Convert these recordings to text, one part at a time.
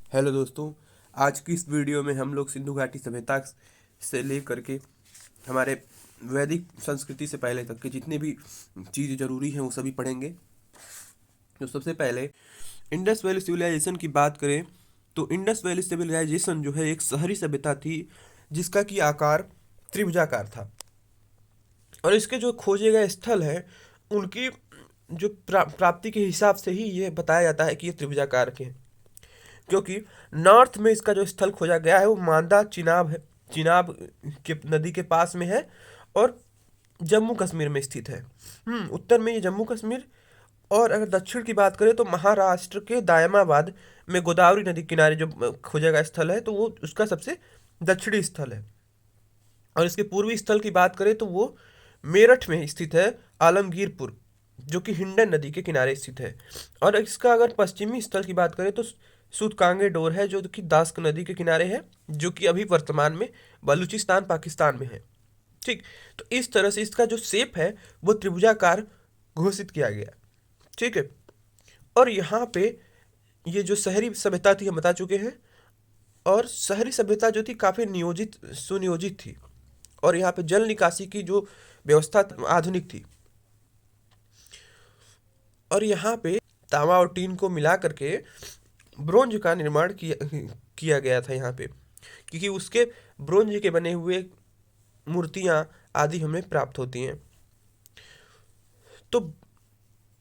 Hello दोस्तों। आज की इस वीडियो में हम लोग सिंधु घाटी सभ्यता से लेकर के हमारे वैदिक संस्कृति से पहले तक के जितने भी चीज़ ज़रूरी हैं वो सभी पढ़ेंगे। तो सबसे पहले इंडस वैली सिविलाइजेशन की बात करें तो इंडस वैली सिविलाइजेशन जो है एक शहरी सभ्यता थी जिसका कि आकार त्रिभुजाकार था। और इसके जो खोजे गए स्थल हैं उनकी जो प्राप्ति के हिसाब से ही ये बताया जाता है कि ये त्रिभुजाकार के हैं, क्योंकि नॉर्थ में इसका जो स्थल खोजा गया है वो मांदा चिनाब है, चिनाब के नदी के पास में है और जम्मू कश्मीर में स्थित है। उत्तर में ये जम्मू कश्मीर। और अगर दक्षिण की बात करें तो महाराष्ट्र के दायमाबाद में गोदावरी नदी किनारे जो खोजा गया स्थल है तो वो उसका सबसे दक्षिणी स्थल है। और इसके पूर्वी स्थल की बात करें तो वो मेरठ में स्थित है, आलमगीरपुर, जो कि हिंडन नदी के किनारे स्थित है। और इसका अगर पश्चिमी स्थल की बात करें तो सूतकांगे डोर है जो कि दास्क नदी के किनारे है, जो कि अभी वर्तमान में बलूचिस्तान पाकिस्तान में है। ठीक। तो इस तरह से इसका जो शेप है वो त्रिभुजाकार घोषित किया गया। ठीक है। और यहाँ पे ये जो शहरी सभ्यता थी हम बता चुके हैं। और शहरी सभ्यता जो थी काफ़ी नियोजित सुनियोजित थी। और यहाँ पे जल निकासी की जो व्यवस्था आधुनिक थी। और यहाँ पे तांबा और टीन को मिला करके ब्रोंज का निर्माण किया गया था यहाँ पे, क्योंकि उसके ब्रोंज के बने हुए मूर्तियाँ आदि हमें प्राप्त होती हैं। तो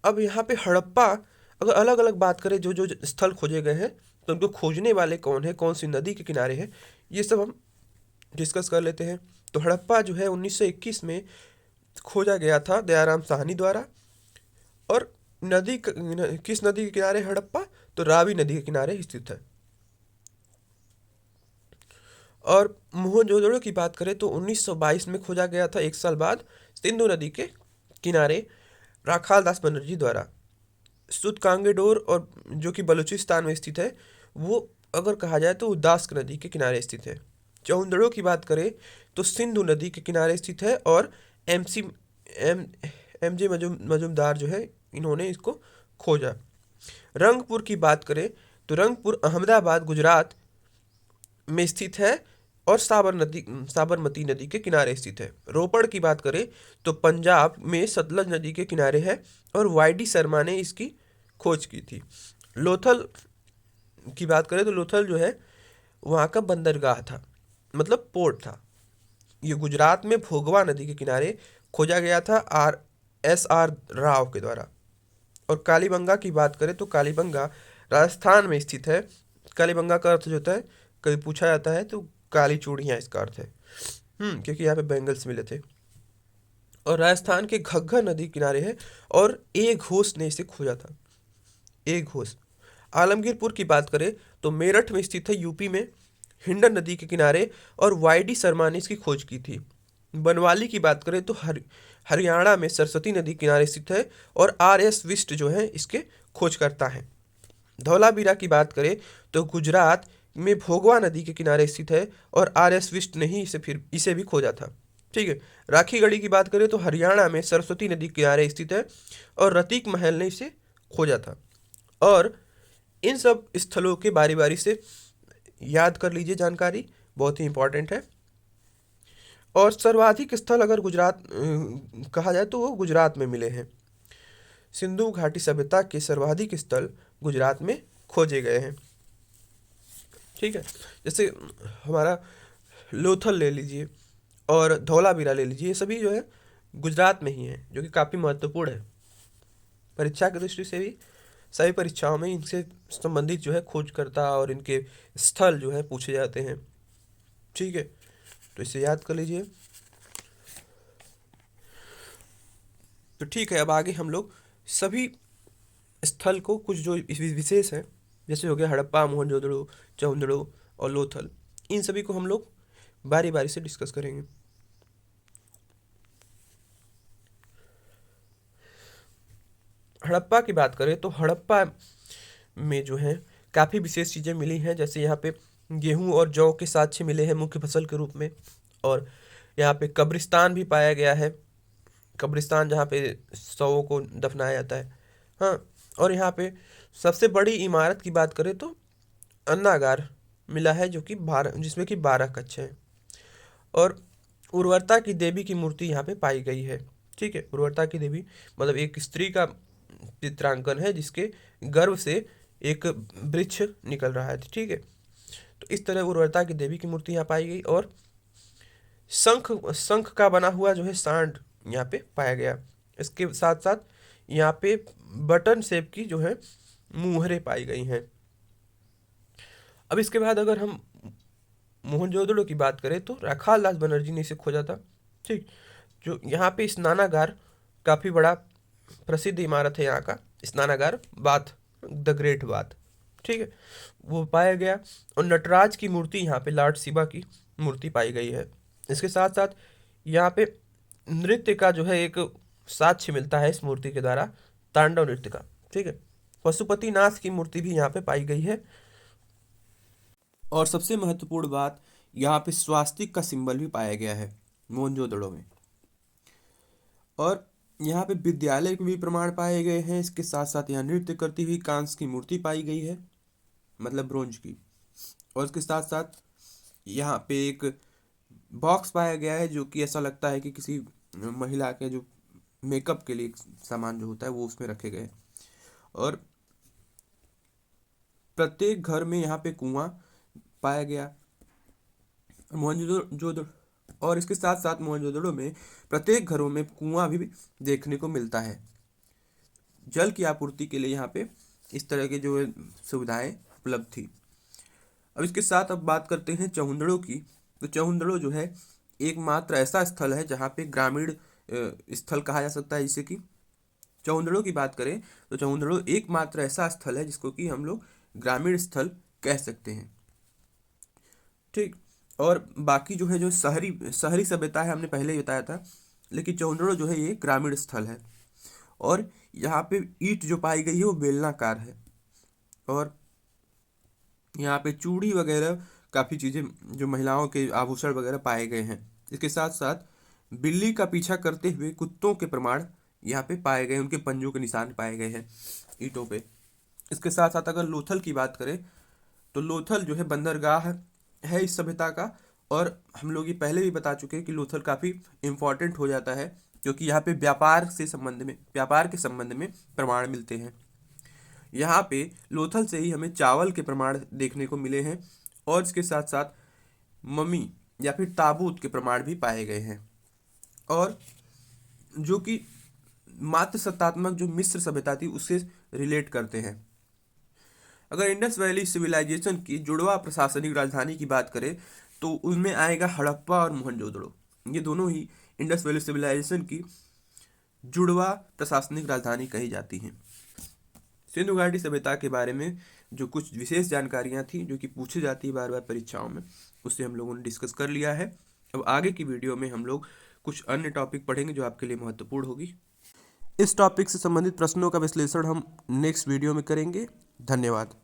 अब यहाँ पे हड़प्पा, अगर अलग अलग बात करें जो जो स्थल खोजे गए हैं तो उनको खोजने वाले कौन है, कौन सी नदी के किनारे है, ये सब हम डिस्कस कर लेते हैं। तो हड़प्पा जो है 1921 में खोजा गया था दयाराम साहनी द्वारा। और किस नदी के किनारे हड़प्पा, तो रावी नदी के किनारे स्थित है। और मोहनजोदड़ो की बात करें तो 1922 में खोजा गया था, एक साल बाद सिंधु नदी के किनारे राखाल दास बनर्जी द्वारा। सूतकांगेडोर और जो कि बलूचिस्तान में स्थित है वो अगर कहा जाए तो दास्क नदी के किनारे स्थित है। चौंदड़ो की बात करें तो सिंधु नदी के किनारे स्थित है और M C M M J Majumdar जो है इन्होंने इसको खोजा। रंगपुर की बात करें तो रंगपुर अहमदाबाद गुजरात में स्थित है और साबरमती नदी के किनारे स्थित है। रोपड़ की बात करें तो पंजाब में सतलज नदी के किनारे है और वाई डी शर्मा ने इसकी खोज की थी। लोथल की बात करें तो लोथल जो है वहाँ का बंदरगाह था, मतलब पोर्ट था। ये गुजरात में भोगवा नदी के किनारे खोजा गया था आर राव के द्वारा। और कालीबंगा की बात करें तो कालीबंगा राजस्थान में स्थित है। कालीबंगा का अर्थ जो होता है, कभी पूछा जाता है तो काली चूड़ियाँ इसका अर्थ है। क्योंकि यहाँ पे बैंगल्स मिले थे। और राजस्थान के घग्गर नदी किनारे है और ए घोष ने इसे खोजा था। ए घोष। आलमगीरपुर की बात करें तो मेरठ में स्थित है, यूपी में, हिंडन नदी के किनारे, और वाई डी शर्मा ने इसकी खोज की थी। बनवाली की बात करें तो हरियाणा में सरस्वती नदी किनारे स्थित है और आर एस विस्ट जो है इसके खोजकर्ता हैं। धौलावीरा की बात करें तो गुजरात में भोगवा नदी के किनारे स्थित है और आर एस विस्ट ने ही इसे भी खोजा था। ठीक है। राखीगढ़ी की बात करें तो हरियाणा में सरस्वती नदी के किनारे स्थित है और रतीक महल ने इसे खोजा था। और इन सब स्थलों के बारी बारी से याद कर लीजिए, जानकारी बहुत ही इंपॉर्टेंट है। और सर्वाधिक स्थल अगर गुजरात कहा जाए तो वो गुजरात में मिले हैं। सिंधु घाटी सभ्यता के सर्वाधिक स्थल गुजरात में खोजे गए हैं। ठीक है। जैसे हमारा लोथल ले लीजिए और धौलावीरा ले लीजिए, ये सभी जो है गुजरात में ही हैं, जो कि काफ़ी महत्वपूर्ण है। परीक्षा की दृष्टि से भी सभी परीक्षाओं में इनसे संबंधित जो है खोजकर्ता और इनके स्थल जो है पूछे जाते हैं। ठीक है। तो इसे याद कर लीजिए। तो ठीक है, अब आगे हम लोग सभी स्थल को, कुछ जो विशेष है, जैसे हो गया हड़प्पा, मोहनजोदड़ो, चौंदड़ो और लोथल, इन सभी को हम लोग बारी बारी से डिस्कस करेंगे। हड़प्पा की बात करें तो हड़प्पा में जो है काफ़ी विशेष चीज़ें मिली हैं। जैसे यहाँ पे गेहूं और जौ के साक्ष्य मिले हैं मुख्य फसल के रूप में। और यहाँ पे कब्रिस्तान भी पाया गया है, कब्रिस्तान जहाँ पे शवों को दफनाया जाता है। हाँ। और यहाँ पे सबसे बड़ी इमारत की बात करें तो अन्नागार मिला है जो कि 12, जिसमें कि 12 कक्ष हैं। और उर्वरता की देवी की मूर्ति यहाँ पे पाई गई है। ठीक है, उर्वरता की देवी मतलब एक स्त्री का चित्रांकन है जिसके गर्भ से एक वृक्ष निकल रहा है। ठीक है, तो इस तरह उर्वरता की देवी की मूर्ति यहाँ पाई गई। और शंख शंख का बना हुआ जो है सांड यहाँ पे पाया गया। इसके साथ साथ यहाँ पे बटन शेप की जो है मुहरें पाई गई हैं। अब इसके बाद अगर हम मोहनजोदड़ो की बात करें तो राखाल दास बनर्जी ने इसे खोजा था। ठीक, जो यहाँ पे स्नानागार काफ़ी बड़ा प्रसिद्ध इमारत है यहाँ का, स्नानागार बाथ, द ग्रेट बाथ। ठीक है, वो पाया गया। और नटराज की मूर्ति यहाँ पे लॉर्ड शिवा की मूर्ति पाई गई है। इसके साथ साथ यहाँ पे नृत्य का जो है एक साक्ष्य मिलता है इस मूर्ति के द्वारा, तांडव नृत्य का। ठीक है, पशुपतिनाथ की मूर्ति भी यहाँ पे पाई गई है। और सबसे महत्वपूर्ण बात, यहाँ पे स्वास्तिक का सिंबल भी पाया गया है मोहनजोदड़ो में। और यहाँ पे विद्यालय के भी प्रमाण पाए गए हैं। इसके साथ साथ यहाँ नृत्य करती हुई कांस्य की मूर्ति पाई गई है, मतलब ब्रोंज की। और इसके साथ साथ यहाँ पे एक बॉक्स पाया गया है जो कि ऐसा लगता है कि किसी महिला के जो मेकअप के लिए सामान जो होता है वो उसमें रखे गए। और प्रत्येक घर में यहाँ पे कुआं पाया गया मोहनजोदड़ो। और इसके साथ साथ मोहनजोदड़ो में प्रत्येक घरों में कुआं भी देखने को मिलता है। जल की आपूर्ति के लिए यहाँ पे इस तरह के जो सुविधाएं उपलब्ध थी। अब इसके साथ अब बात करते हैं चौहुंदड़ो की। तो चौहुंदड़ो जो है एकमात्र ऐसा स्थल है जहाँ पे ग्रामीण स्थल कहा जा सकता है। जिसे कि चौहुंदड़ो की बात करें तो चौहुंदड़ो एकमात्र ऐसा स्थल है जिसको कि हम लोग ग्रामीण स्थल कह सकते हैं। ठीक, और बाकी जो है जो शहरी शहरी सभ्यता है हमने पहले ही बताया था, लेकिन चौहुंदड़ो जो है ये ग्रामीण स्थल है। और यहाँ पे ईंट जो पाई गई है वो बेलनाकार है। और यहाँ पे चूड़ी वगैरह काफ़ी चीज़ें जो महिलाओं के आभूषण वगैरह पाए गए हैं। इसके साथ साथ बिल्ली का पीछा करते हुए कुत्तों के प्रमाण यहाँ पे पाए गए, उनके पंजों के निशान पाए गए हैं ईंटों पे। इसके साथ साथ अगर लोथल की बात करें तो लोथल जो है बंदरगाह है इस सभ्यता का। और हम लोग ये पहले भी बता चुके हैं कि लोथल काफ़ी इम्पोर्टेंट हो जाता है क्योंकि यहाँ पे व्यापार के संबंध में प्रमाण मिलते हैं। यहाँ पे लोथल से ही हमें चावल के प्रमाण देखने को मिले हैं। और इसके साथ साथ मम्मी या फिर ताबूत के प्रमाण भी पाए गए हैं। और जो कि मात्र सत्तात्मक जो मिस्र सभ्यता थी उससे रिलेट करते हैं। अगर इंडस वैली सिविलाइजेशन की जुड़वा प्रशासनिक राजधानी की बात करें तो उनमें आएगा हड़प्पा और मोहनजोदड़ो। ये दोनों ही इंडस वैली सिविलाइजेशन की जुड़वा प्रशासनिक राजधानी कही जाती हैं। सिंधु घाटी सभ्यता के बारे में जो कुछ विशेष जानकारियां थी जो कि पूछी जाती है बार बार परीक्षाओं में, उससे हम लोगों ने डिस्कस कर लिया है। अब आगे की वीडियो में हम लोग कुछ अन्य टॉपिक पढ़ेंगे जो आपके लिए महत्वपूर्ण होगी। इस टॉपिक से संबंधित प्रश्नों का विश्लेषण हम नेक्स्ट वीडियो में करेंगे। धन्यवाद।